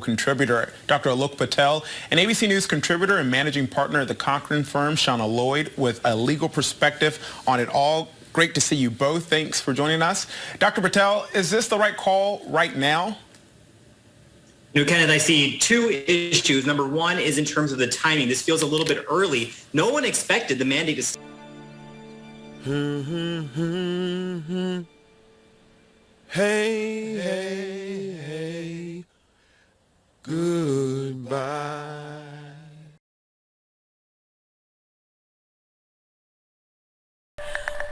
Contributor Dr. Alok Patel, and ABC News contributor and managing partner at the Cochran firm, Shauna Lloyd, with a legal perspective on it all. Great to see you both. Thanks for joining us. Dr. Patel, is this the right call right now? Kenneth, I see two issues. Number one is in terms of the timing. This feels a little bit early. No one expected the mandate to... Hey, hey, hey. Goodbye.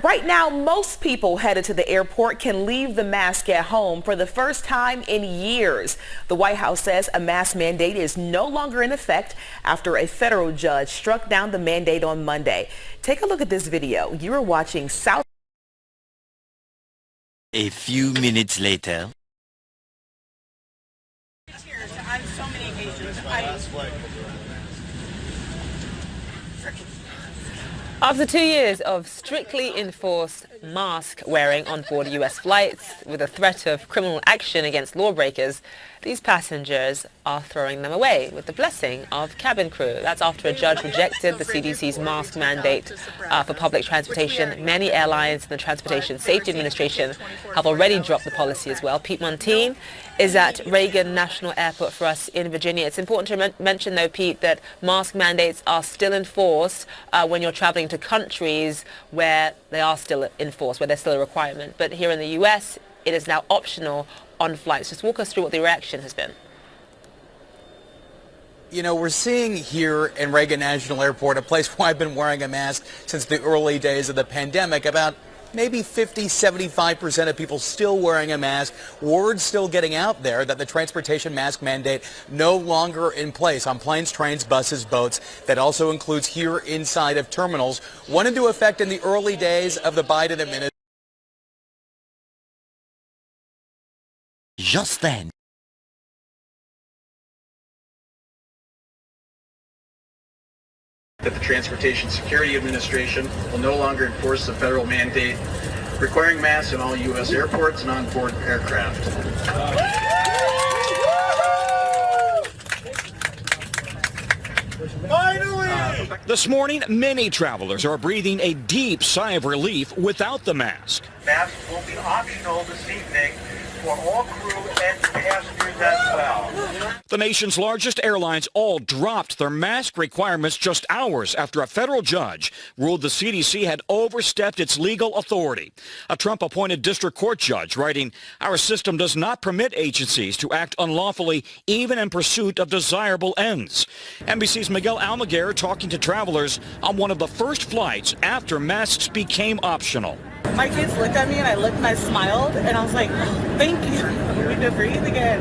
Right now, most people headed to the airport can leave the mask at home for the first time in years. The White House says a mask mandate is no longer in effect after a federal judge struck down the mandate on Monday. Take a look at this video. You are watching South. A few minutes later. On so many occasions. After 2 years of strictly enforced mask wearing on board U.S. flights with a threat of criminal action against lawbreakers, these passengers are throwing them away with the blessing of cabin crew. That's after a judge rejected the CDC's mask mandate for public transportation. Many airlines and the Transportation Safety Administration have already dropped the policy as well. Pete Montine is at Reagan National Airport for us in Virginia. It's important to mention, though, Pete, that mask mandates are still enforced when you're traveling to countries where they are still enforced, where there's still a requirement. But here in the U.S., it is now optional on flights. Just walk us through what the reaction has been. You know, we're seeing here in Reagan National Airport, a place where I've been wearing a mask since the early days of the pandemic, about maybe 50-75% of people still wearing a mask. Word's still getting out there that the transportation mask mandate no longer in place on planes, trains, buses, boats. That also includes here inside of terminals. Went into effect in the early days of the Biden administration. Just then. That the Transportation Security Administration will no longer enforce the federal mandate requiring masks in all U.S. airports and on-board aircraft. Finally! This morning, many travelers are breathing a deep sigh of relief without the mask. Masks will be optional this evening for all crew and passengers as well. The nation's largest airlines all dropped their mask requirements just hours after a federal judge ruled the CDC had overstepped its legal authority. A Trump-appointed district court judge writing, "Our system does not permit agencies to act unlawfully even in pursuit of desirable ends." NBC's Miguel Almaguer talking to travelers on one of the first flights after masks became optional. My kids looked at me and I looked and I smiled and I was like, oh, thank you. We can breathe again.